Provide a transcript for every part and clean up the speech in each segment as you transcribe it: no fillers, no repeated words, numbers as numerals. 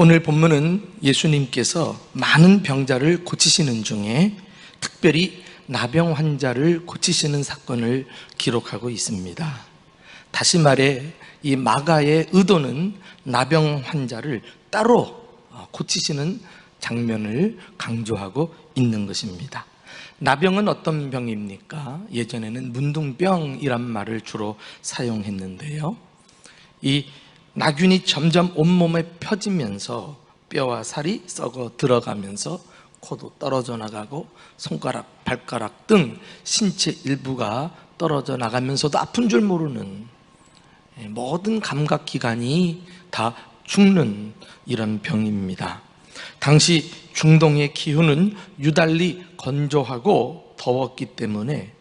오늘 본문은 예수님께서 많은 병자를 고치시는 중에 특별히 나병 환자를 고치시는 사건을 기록하고 있습니다. 다시 말해 이 마가의 의도는 나병 환자를 따로 고치시는 장면을 강조하고 있는 것입니다. 나병은 어떤 병입니까? 예전에는 문둥병이란 말을 주로 사용했는데요. 이 나균이 점점 온몸에 펴지면서 뼈와 살이 썩어 들어가면서 코도 떨어져 나가고 손가락, 발가락 등 신체 일부가 떨어져 나가면서도 아픈 줄 모르는 모든 감각기관이 다 죽는 이런 병입니다. 당시 중동의 기후는 유달리 건조하고 더웠기 때문에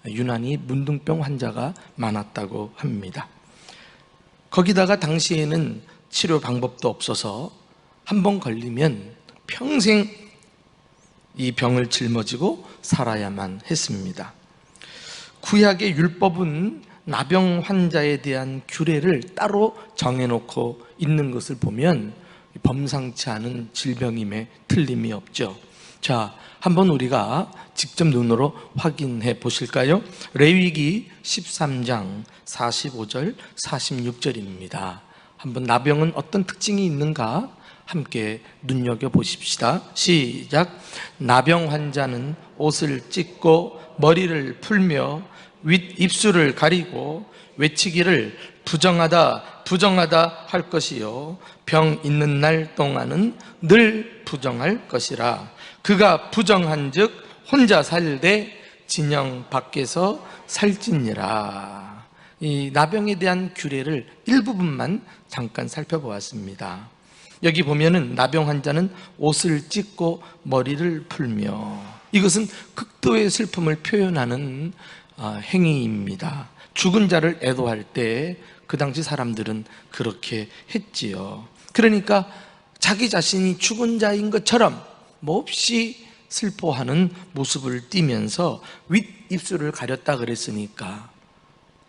유난히 문둥병 환자가 많았다고 합니다. 거기다가 당시에는 치료 방법도 없어서 한 번 걸리면 평생 이 병을 짊어지고 살아야만 했습니다. 구약의 율법은 나병 환자에 대한 규례를 따로 정해놓고 있는 것을 보면 범상치 않은 질병임에 틀림이 없죠. 자, 한번 우리가 직접 눈으로 확인해 보실까요? 레위기 13장 45절 46절입니다. 한번 나병은 어떤 특징이 있는가 함께 눈여겨보십시다. 시작. 나병 환자는 옷을 찢고 머리를 풀며 윗입술을 가리고 외치기를 부정하다 부정하다 할 것이요 병 있는 날 동안은 늘 부정할 것이라. 그가 부정한 즉 혼자 살되 진영 밖에서 살찌니라. 이 나병에 대한 규례를 일부분만 잠깐 살펴보았습니다. 여기 보면은 나병 환자는 옷을 찢고 머리를 풀며, 이것은 극도의 슬픔을 표현하는 행위입니다. 죽은 자를 애도할 때 그 당시 사람들은 그렇게 했지요. 그러니까 자기 자신이 죽은 자인 것처럼 몹시 슬퍼하는 모습을 띠면서 윗입술을 가렸다 그랬으니까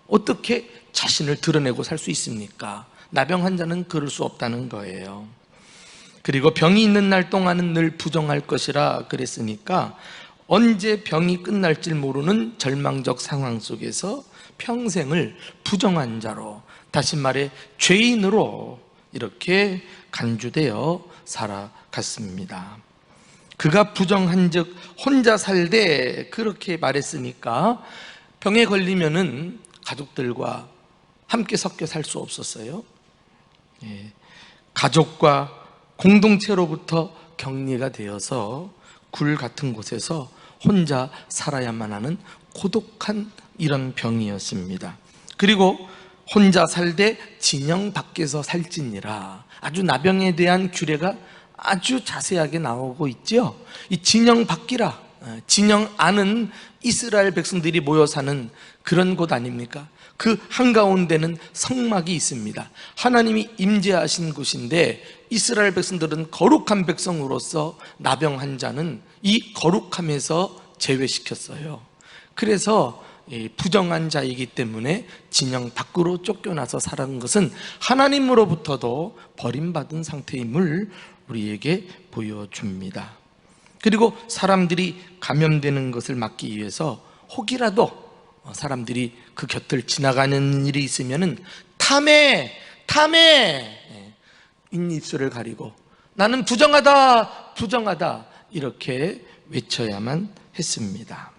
어떻게 자신을 드러내고 살 수 있습니까? 나병 환자는 그럴 수 없다는 거예요. 그리고 병이 있는 날 동안은 늘 부정할 것이라 그랬으니까 언제 병이 끝날지 모르는 절망적 상황 속에서 평생을 부정한 자로, 다시 말해 죄인으로 이렇게 간주되어 살아갔습니다. 그가 부정한 즉 혼자 살되 그렇게 말했으니까 병에 걸리면은 가족들과 함께 섞여 살 수 없었어요. 가족과 공동체로부터 격리가 되어서 굴 같은 곳에서 혼자 살아야만 하는 고독한 이런 병이었습니다. 그리고 혼자 살되 진영 밖에서 살찌니라. 아주 나병에 대한 규례가 아주 자세하게 나오고 있죠. 이 진영 밖이라, 진영 안은 이스라엘 백성들이 모여 사는 그런 곳 아닙니까? 그 한가운데는 성막이 있습니다. 하나님이 임재하신 곳인데 이스라엘 백성들은 거룩한 백성으로서 나병 환자는 이 거룩함에서 제외시켰어요. 그래서 부정한 자이기 때문에 진영 밖으로 쫓겨나서 살아간 것은 하나님으로부터도 버림받은 상태임을 우리에게 보여줍니다. 그리고 사람들이 감염되는 것을 막기 위해서 혹이라도 사람들이 그 곁을 지나가는 일이 있으면은 탐해 잇입술을 가리고 나는 부정하다 부정하다 이렇게 외쳐야만 했습니다.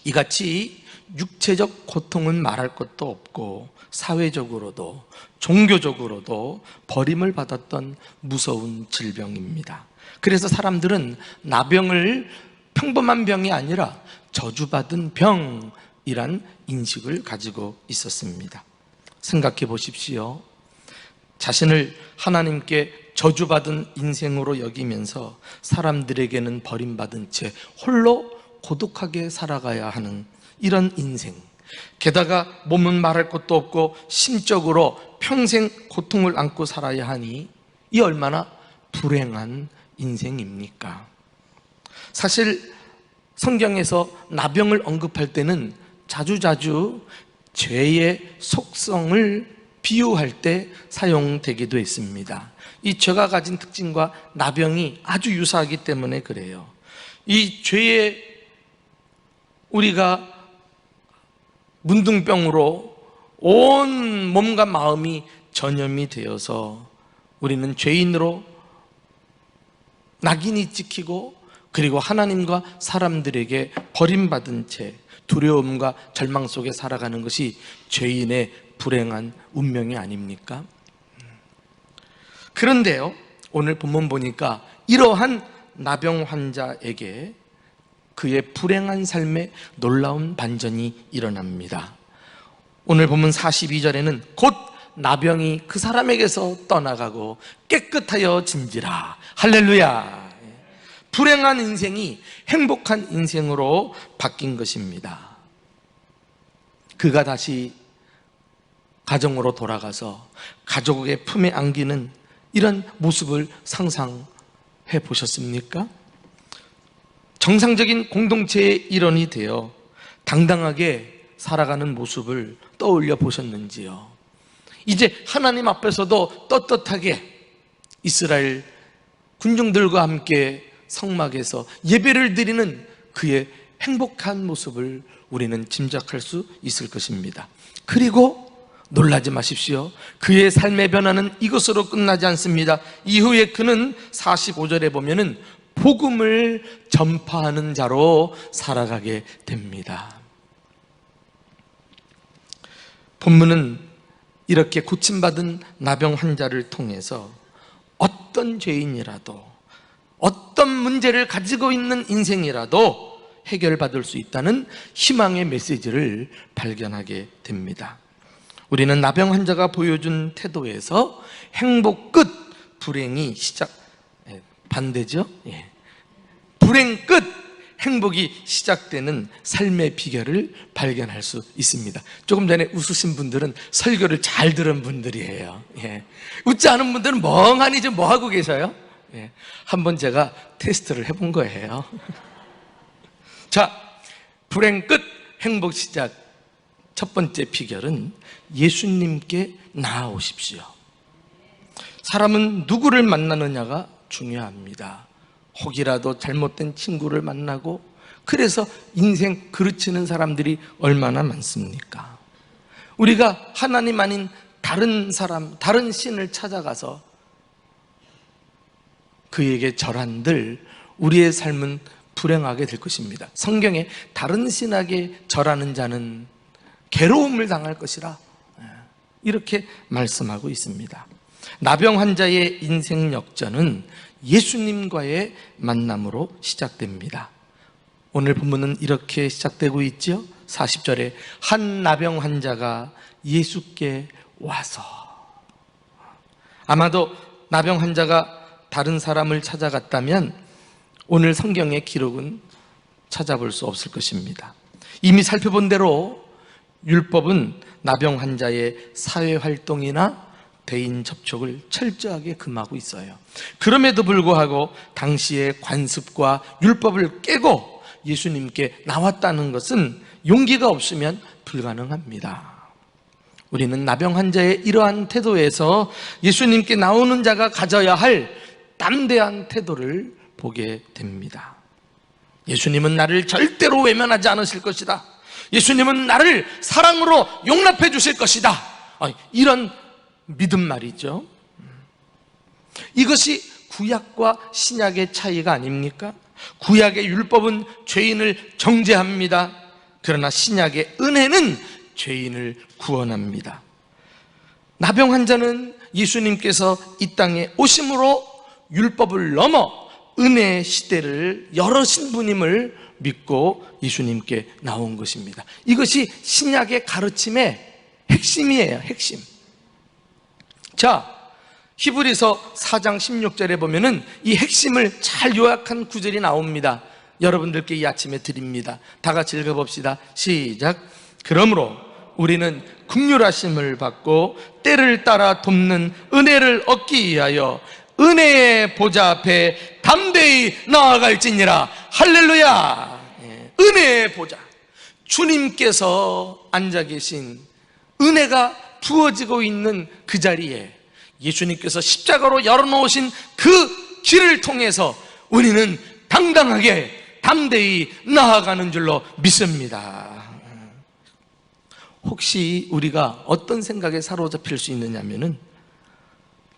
이같이 육체적 고통은 말할 것도 없고 사회적으로도 종교적으로도 버림을 받았던 무서운 질병입니다. 그래서 사람들은 나병을 평범한 병이 아니라 저주받은 병이란 인식을 가지고 있었습니다. 생각해 보십시오. 자신을 하나님께 저주받은 인생으로 여기면서 사람들에게는 버림받은 채 홀로 고독하게 살아가야 하는 이런 인생, 게다가 몸은 말할 것도 없고 심적으로 평생 고통을 안고 살아야 하니 이 얼마나 불행한 인생입니까? 사실 성경에서 나병을 언급할 때는 자주자주 죄의 속성을 비유할 때 사용되기도 했습니다. 이 죄가 가진 특징과 나병이 아주 유사하기 때문에 그래요. 이 죄에 우리가 문둥병으로 온 몸과 마음이 전염이 되어서 우리는 죄인으로 낙인이 찍히고, 그리고 하나님과 사람들에게 버림받은 채 두려움과 절망 속에 살아가는 것이 죄인의 불행한 운명이 아닙니까? 그런데요, 오늘 본문 보니까 이러한 나병 환자에게 그의 불행한 삶에 놀라운 반전이 일어납니다. 오늘 본문 42절에는 곧 나병이 그 사람에게서 떠나가고 깨끗하여 진지라. 할렐루야. 불행한 인생이 행복한 인생으로 바뀐 것입니다. 그가 다시 가정으로 돌아가서 가족의 품에 안기는 이런 모습을 상상해 보셨습니까? 정상적인 공동체의 일원이 되어 당당하게 살아가는 모습을 떠올려 보셨는지요? 이제 하나님 앞에서도 떳떳하게 이스라엘 군중들과 함께 성막에서 예배를 드리는 그의 행복한 모습을 우리는 짐작할 수 있을 것입니다. 그리고 놀라지 마십시오. 그의 삶의 변화는 이것으로 끝나지 않습니다. 이후에 그는 45절에 보면은 복음을 전파하는 자로 살아가게 됩니다. 본문은 이렇게 고침받은 나병 환자를 통해서 어떤 죄인이라도, 어떤 문제를 가지고 있는 인생이라도 해결받을 수 있다는 희망의 메시지를 발견하게 됩니다. 우리는 나병 환자가 보여준 태도에서 행복 끝, 불행이 시작, 반대죠? 예. 불행 끝, 행복이 시작되는 삶의 비결을 발견할 수 있습니다. 조금 전에 웃으신 분들은 설교를 잘 들은 분들이에요. 예. 웃지 않은 분들은 멍하니 지금 뭐 하고 계셔요? 예. 한번 제가 테스트를 해본 거예요. 자, 불행 끝, 행복 시작. 첫 번째 비결은 예수님께 나아오십시오. 사람은 누구를 만나느냐가 중요합니다. 혹이라도 잘못된 친구를 만나고, 그래서 인생 그르치는 사람들이 얼마나 많습니까? 우리가 하나님 아닌 다른 사람, 다른 신을 찾아가서 그에게 절한들, 우리의 삶은 불행하게 될 것입니다. 성경에 다른 신에게 절하는 자는 괴로움을 당할 것이라 이렇게 말씀하고 있습니다. 나병 환자의 인생 역전은 예수님과의 만남으로 시작됩니다. 오늘 본문은 이렇게 시작되고 있죠. 40절에 한 나병 환자가 예수께 와서, 아마도 나병 환자가 다른 사람을 찾아갔다면 오늘 성경의 기록은 찾아볼 수 없을 것입니다. 이미 살펴본 대로 율법은 나병 환자의 사회활동이나 대인 접촉을 철저하게 금하고 있어요. 그럼에도 불구하고 당시의 관습과 율법을 깨고 예수님께 나왔다는 것은 용기가 없으면 불가능합니다. 우리는 나병 환자의 이러한 태도에서 예수님께 나오는 자가 가져야 할 담대한 태도를 보게 됩니다. 예수님은 나를 절대로 외면하지 않으실 것이다. 예수님은 나를 사랑으로 용납해 주실 것이다. 이런 믿음 말이죠. 이것이 구약과 신약의 차이가 아닙니까? 구약의 율법은 죄인을 정죄합니다. 그러나 신약의 은혜는 죄인을 구원합니다. 나병 환자는 예수님께서 이 땅에 오심으로 율법을 넘어 은혜의 시대를 열으신 분임을 믿고 예수님께 나온 것입니다. 이것이 신약의 가르침의 핵심이에요. 핵심. 자, 히브리서 4장 16절에 보면은 이 핵심을 잘 요약한 구절이 나옵니다. 여러분들께 이 아침에 드립니다. 다 같이 읽어봅시다. 시작. 그러므로 우리는 긍휼하심을 받고 때를 따라 돕는 은혜를 얻기 위하여 은혜의 보좌 앞에 담대히 나아갈지니라. 할렐루야. 은혜의 보좌, 주님께서 앉아 계신 은혜가 부어지고 있는 그 자리에 예수님께서 십자가로 열어놓으신 그 길을 통해서 우리는 당당하게 담대히 나아가는 줄로 믿습니다. 혹시 우리가 어떤 생각에 사로잡힐 수 있느냐면은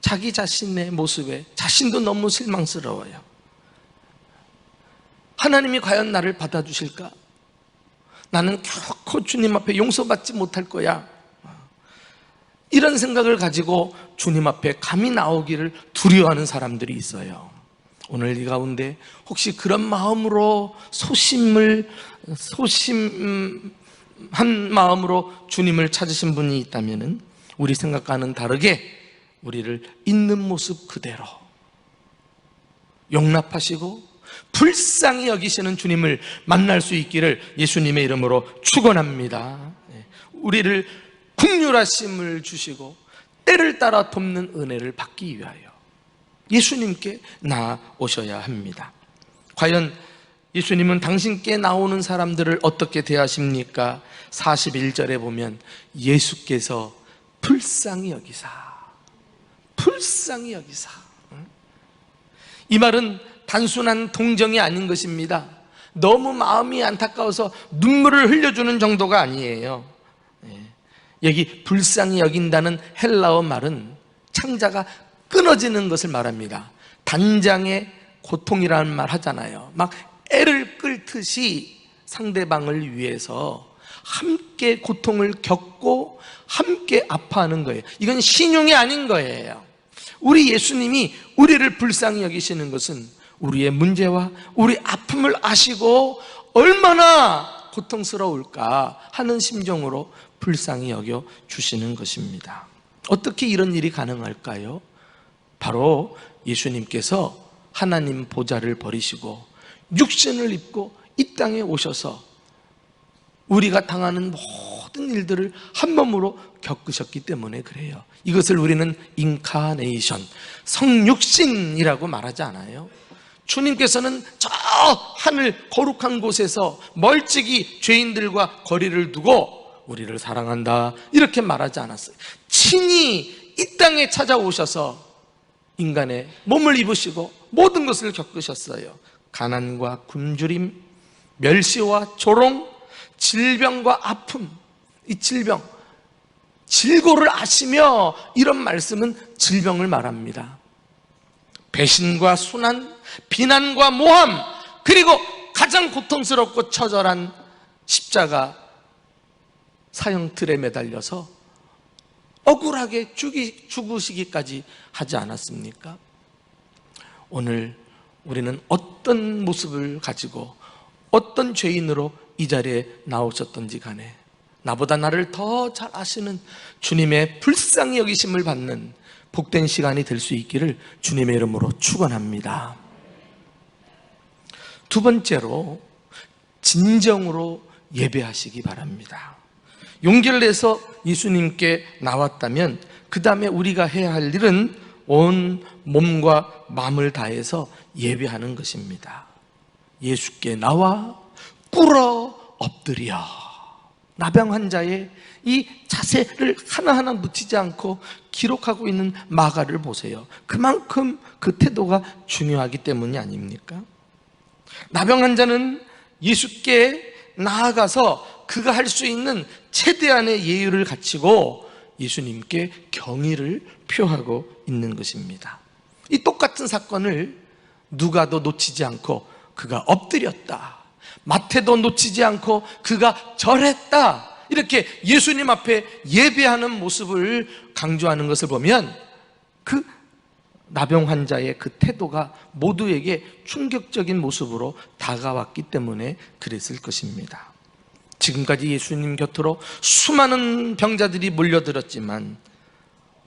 자기 자신의 모습에 자신도 너무 실망스러워요. 하나님이 과연 나를 받아주실까? 나는 결코 주님 앞에 용서받지 못할 거야. 이런 생각을 가지고 주님 앞에 감히 나오기를 두려워하는 사람들이 있어요. 오늘 이 가운데 혹시 그런 마음으로 소심한 마음으로 주님을 찾으신 분이 있다면 우리 생각과는 다르게 우리를 있는 모습 그대로 용납하시고 불쌍히 여기시는 주님을 만날 수 있기를 예수님의 이름으로 축원합니다. 우리를 긍휼하심을 주시고 때를 따라 돕는 은혜를 받기 위하여 예수님께 나오셔야 합니다. 과연 예수님은 당신께 나오는 사람들을 어떻게 대하십니까? 41절에 보면 예수께서 불쌍히 여기사, 불쌍히 여기사. 이 말은 단순한 동정이 아닌 것입니다. 너무 마음이 안타까워서 눈물을 흘려주는 정도가 아니에요. 여기 불쌍히 여긴다는 헬라어 말은 창자가 끊어지는 것을 말합니다. 단장의 고통이라는 말 하잖아요. 막 애를 끌듯이 상대방을 위해서 함께 고통을 겪고 함께 아파하는 거예요. 이건 신용이 아닌 거예요. 우리 예수님이 우리를 불쌍히 여기시는 것은 우리의 문제와 우리 아픔을 아시고 얼마나 고통스러울까 하는 심정으로 불쌍히 여겨 주시는 것입니다. 어떻게 이런 일이 가능할까요? 바로 예수님께서 하나님 보좌를 버리시고 육신을 입고 이 땅에 오셔서 우리가 당하는 모든 일들을 한 몸으로 겪으셨기 때문에 그래요. 이것을 우리는 인카네이션, 성육신이라고 말하지 않아요. 주님께서는 저 하늘 거룩한 곳에서 멀찍이 죄인들과 거리를 두고 우리를 사랑한다 이렇게 말하지 않았어요. 친히 이 땅에 찾아오셔서 인간의 몸을 입으시고 모든 것을 겪으셨어요. 가난과 굶주림, 멸시와 조롱, 질병과 아픔, 이 질병, 질고를 아시며 이런 말씀은 질병을 말합니다. 배신과 순환, 비난과 모함, 그리고 가장 고통스럽고 처절한 십자가 사형틀에 매달려서 억울하게 죽으시기까지 하지 않았습니까? 오늘 우리는 어떤 모습을 가지고 어떤 죄인으로 이 자리에 나오셨던지 간에 나보다 나를 더 잘 아시는 주님의 불쌍히 여기심을 받는 복된 시간이 될 수 있기를 주님의 이름으로 축원합니다. 두 번째로 진정으로 예배하시기 바랍니다. 용기를 내서 예수님께 나왔다면 그 다음에 우리가 해야 할 일은 온 몸과 마음을 다해서 예배하는 것입니다. 예수께 나와 꿇어 엎드려. 나병 환자의 이 자세를 하나하나 놓치지 않고 기록하고 있는 마가를 보세요. 그만큼 그 태도가 중요하기 때문이 아닙니까? 나병 환자는 예수께 나아가서 그가 할 수 있는 최대한의 예의를 갖추고 예수님께 경의를 표하고 있는 것입니다. 이 똑같은 사건을 누가도 놓치지 않고 그가 엎드렸다, 마태도 놓치지 않고 그가 절했다, 이렇게 예수님 앞에 예배하는 모습을 강조하는 것을 보면 그 나병 환자의 그 태도가 모두에게 충격적인 모습으로 다가왔기 때문에 그랬을 것입니다. 지금까지 예수님 곁으로 수많은 병자들이 몰려들었지만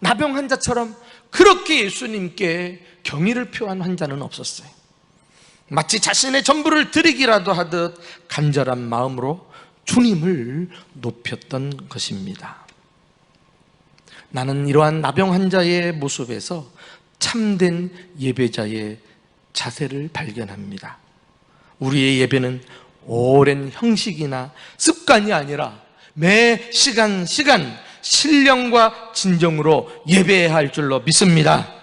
나병 환자처럼 그렇게 예수님께 경의를 표한 환자는 없었어요. 마치 자신의 전부를 드리기라도 하듯 간절한 마음으로 주님을 높였던 것입니다. 나는 이러한 나병 환자의 모습에서 참된 예배자의 자세를 발견합니다. 우리의 예배는 오랜 형식이나 습관이 아니라 매 시간 신령과 진정으로 예배해야 할 줄로 믿습니다.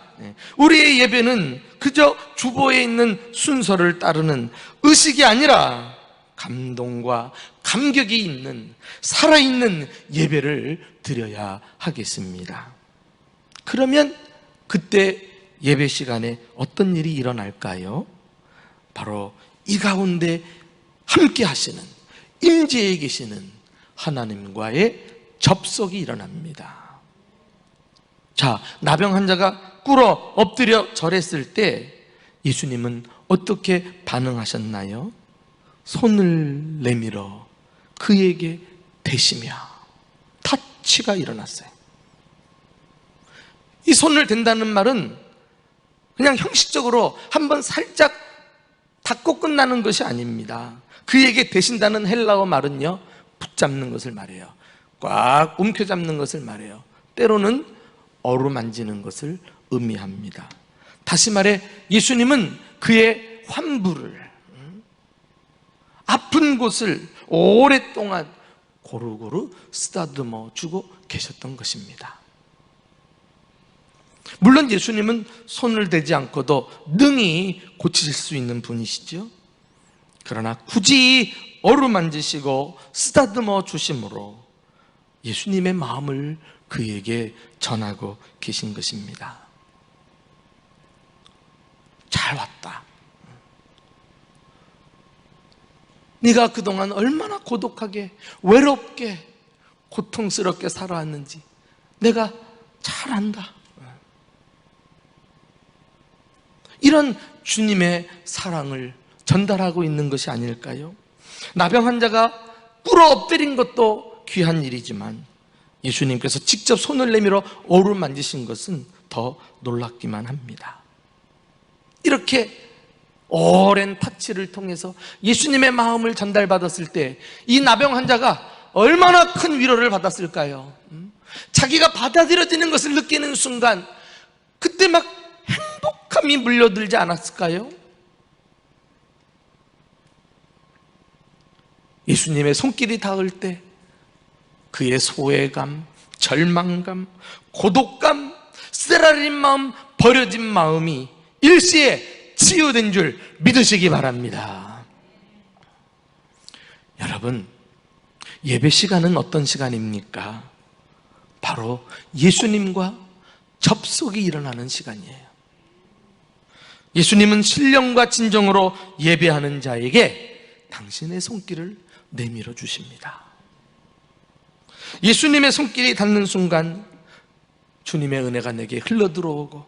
우리의 예배는 그저 주보에 있는 순서를 따르는 의식이 아니라 감동과 감격이 있는 살아있는 예배를 드려야 하겠습니다. 그러면 그때 예배 시간에 어떤 일이 일어날까요? 바로 이 가운데 함께 하시는, 임재에 계시는 하나님과의 접속이 일어납니다. 자, 나병 환자가 꿇어 엎드려 절했을 때 예수님은 어떻게 반응하셨나요? 손을 내밀어 그에게 대시며 터치가 일어났어요. 이 손을 댄다는 말은 그냥 형식적으로 한번 살짝 닿고 끝나는 것이 아닙니다. 그에게 대신다는 헬라어 말은요, 붙잡는 것을 말해요. 꽉 움켜잡는 것을 말해요. 때로는 어루만지는 것을 의미합니다. 다시 말해 예수님은 그의 환부를, 아픈 곳을 오랫동안 고루고루 쓰다듬어 주고 계셨던 것입니다. 물론 예수님은 손을 대지 않고도 능히 고치실 수 있는 분이시죠. 그러나 굳이 어루만지시고 쓰다듬어 주심으로 예수님의 마음을 그에게 전하고 계신 것입니다. 잘 왔다. 네가 그동안 얼마나 고독하게, 외롭게, 고통스럽게 살아왔는지 내가 잘 안다. 이런 주님의 사랑을 전달하고 있는 것이 아닐까요? 나병 환자가 꿇어 엎드린 것도 귀한 일이지만 예수님께서 직접 손을 내밀어 어루만지신 것은 더 놀랍기만 합니다. 이렇게 오랜 터치를 통해서 예수님의 마음을 전달받았을 때 이 나병 환자가 얼마나 큰 위로를 받았을까요? 자기가 받아들여지는 것을 느끼는 순간 그때 막 행복함이 물려들지 않았을까요? 예수님의 손길이 닿을 때 그의 소외감, 절망감, 고독감, 쓰라린 마음, 버려진 마음이 일시에 치유된 줄 믿으시기 바랍니다. 여러분, 예배 시간은 어떤 시간입니까? 바로 예수님과 접속이 일어나는 시간이에요. 예수님은 신령과 진정으로 예배하는 자에게 당신의 손길을 내밀어 주십니다. 예수님의 손길이 닿는 순간 주님의 은혜가 내게 흘러들어오고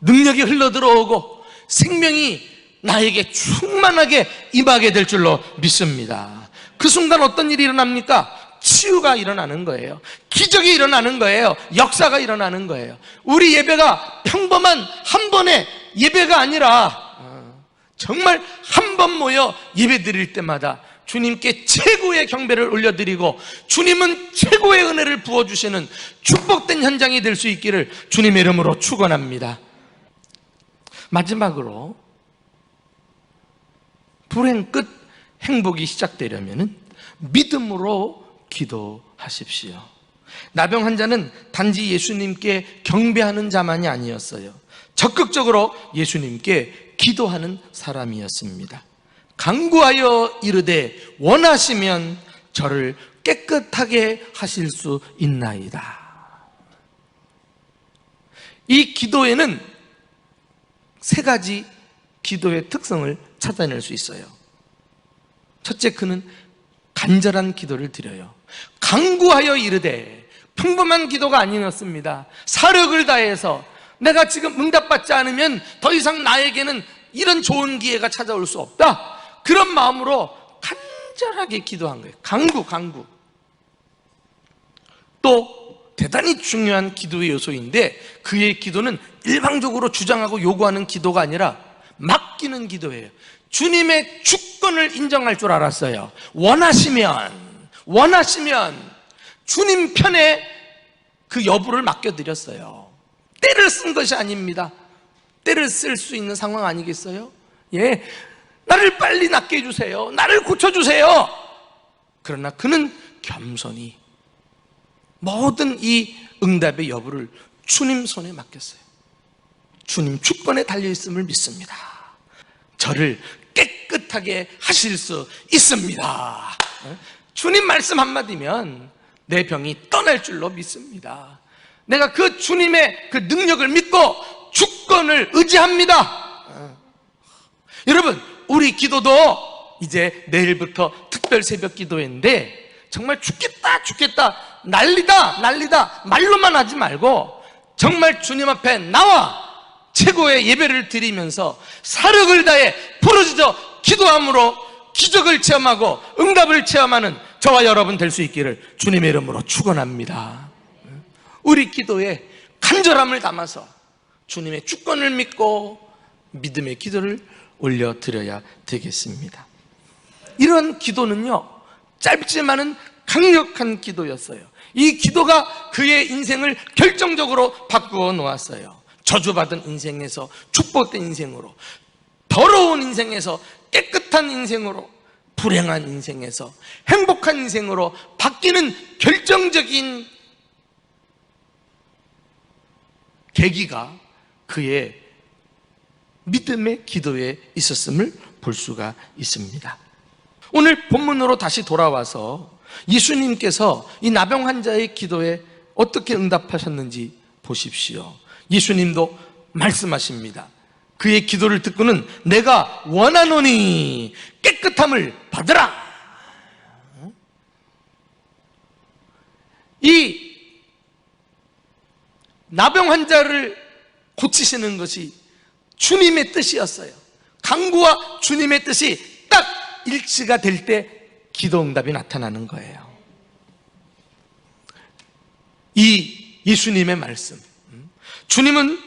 능력이 흘러들어오고 생명이 나에게 충만하게 임하게 될 줄로 믿습니다. 그 순간 어떤 일이 일어납니까? 치유가 일어나는 거예요. 기적이 일어나는 거예요. 역사가 일어나는 거예요. 우리 예배가 평범한 한 번의 예배가 아니라 정말 한 번 모여 예배 드릴 때마다 주님께 최고의 경배를 올려드리고 주님은 최고의 은혜를 부어주시는 축복된 현장이 될 수 있기를 주님의 이름으로 축원합니다. 마지막으로 불행 끝 행복이 시작되려면 믿음으로 기도하십시오. 나병 환자는 단지 예수님께 경배하는 자만이 아니었어요. 적극적으로 예수님께 기도하는 사람이었습니다. 간구하여 이르되 원하시면 저를 깨끗하게 하실 수 있나이다. 이 기도에는 세 가지 기도의 특성을 찾아낼 수 있어요. 첫째, 그는 간절한 기도를 드려요. 간구하여 이르되, 평범한 기도가 아니었습니다. 사력을 다해서 내가 지금 응답받지 않으면 더 이상 나에게는 이런 좋은 기회가 찾아올 수 없다, 그런 마음으로 간절하게 기도한 거예요. 간구. 또 대단히 중요한 기도의 요소인데 그의 기도는 일방적으로 주장하고 요구하는 기도가 아니라 맡기는 기도예요. 주님의 주권을 인정할 줄 알았어요. 원하시면 주님 편에 그 여부를 맡겨드렸어요. 때를 쓴 것이 아닙니다. 때를 쓸 수 있는 상황 아니겠어요? 예, 나를 빨리 낫게 해주세요. 나를 고쳐주세요. 그러나 그는 겸손히 모든 이 응답의 여부를 주님 손에 맡겼어요. 주님 주권에 달려있음을 믿습니다. 저를 깨끗하게 하실 수 있습니다. 주님 말씀 한마디면 내 병이 떠날 줄로 믿습니다. 내가 그 주님의 그 능력을 믿고 주권을 의지합니다. 여러분, 우리 기도도 이제 내일부터 특별 새벽 기도회인데 정말 죽겠다 난리다 말로만 하지 말고 정말 주님 앞에 나와 최고의 예배를 드리면서 사력을 다해 부르짖어 기도함으로 기적을 체험하고 응답을 체험하는 저와 여러분 될 수 있기를 주님의 이름으로 축원합니다. 우리 기도에 간절함을 담아서 주님의 주권을 믿고 믿음의 기도를 올려드려야 되겠습니다. 이런 기도는요, 짧지만은 강력한 기도였어요. 이 기도가 그의 인생을 결정적으로 바꾸어 놓았어요. 저주받은 인생에서 축복된 인생으로, 더러운 인생에서 깨끗한 인생으로, 불행한 인생에서 행복한 인생으로 바뀌는 결정적인 계기가 그의 믿음의 기도에 있었음을 볼 수가 있습니다. 오늘 본문으로 다시 돌아와서 예수님께서 이 나병 환자의 기도에 어떻게 응답하셨는지 보십시오. 예수님도 말씀하십니다. 그의 기도를 듣고는 내가 원하노니 깨끗함을 받으라. 이 나병 환자를 고치시는 것이 주님의 뜻이었어요. 강구와 주님의 뜻이 딱 일치가 될 때 기도 응답이 나타나는 거예요. 이 예수님의 말씀, 주님은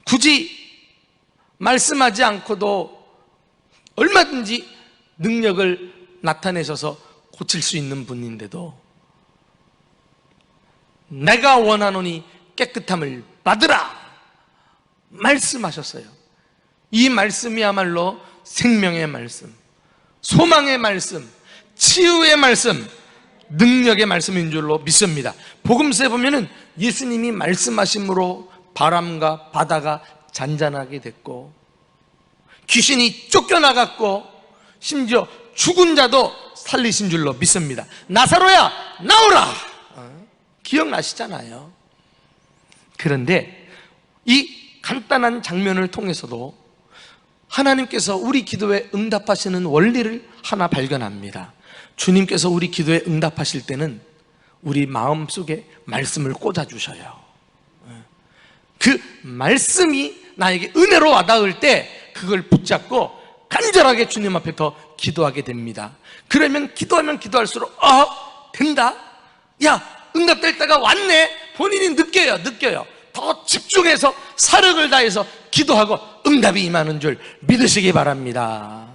굳이 말씀하지 않고도 얼마든지 능력을 나타내셔서 고칠 수 있는 분인데도 내가 원하노니 깨끗함을 받으라 말씀하셨어요. 이 말씀이야말로 생명의 말씀, 소망의 말씀, 치유의 말씀, 능력의 말씀인 줄로 믿습니다. 복음서에 보면은 예수님이 말씀하심으로 바람과 바다가 잔잔하게 됐고 귀신이 쫓겨나갔고 심지어 죽은 자도 살리신 줄로 믿습니다. 나사로야 나오라! 기억나시잖아요. 그런데 이 간단한 장면을 통해서도 하나님께서 우리 기도에 응답하시는 원리를 하나 발견합니다. 주님께서 우리 기도에 응답하실 때는 우리 마음속에 말씀을 꽂아주셔요. 그 말씀이 나에게 은혜로 와닿을 때 그걸 붙잡고 간절하게 주님 앞에 더 기도하게 됩니다. 그러면 기도하면 기도할수록 된다? 야, 응답될 때가 왔네? 본인이 느껴요. 더 집중해서 사력을 다해서 기도하고 응답이 임하는 줄 믿으시기 바랍니다.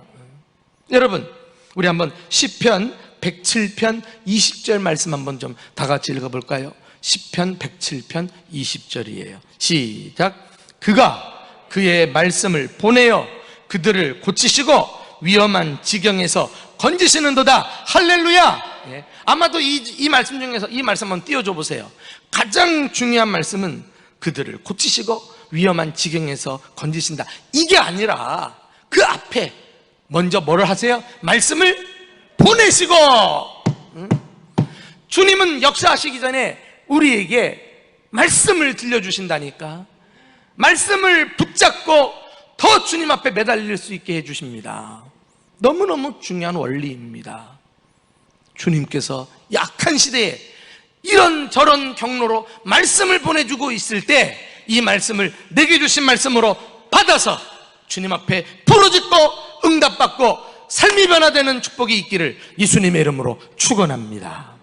여러분, 우리 한번 시편 107편 20절 말씀 한번 좀 다 같이 읽어볼까요? 시편 107편 20절이에요. 시작. 그가 그의 말씀을 보내어 그들을 고치시고 위험한 지경에서 건지시는도다. 할렐루야. 예. 아마도 이 말씀 중에서 이 말씀 한번 띄워줘 보세요. 가장 중요한 말씀은 그들을 고치시고 위험한 지경에서 건지신다. 이게 아니라 그 앞에 먼저 뭐를 하세요? 말씀을 보내시고. 주님은 역사하시기 전에 우리에게 말씀을 들려주신다니까. 말씀을 붙잡고 더 주님 앞에 매달릴 수 있게 해주십니다. 너무너무 중요한 원리입니다. 주님께서 약한 시대에 이런저런 경로로 말씀을 보내주고 있을 때 이 말씀을 내게 주신 말씀으로 받아서 주님 앞에 부르짖고 응답받고 삶이 변화되는 축복이 있기를 예수님의 이름으로 축원합니다.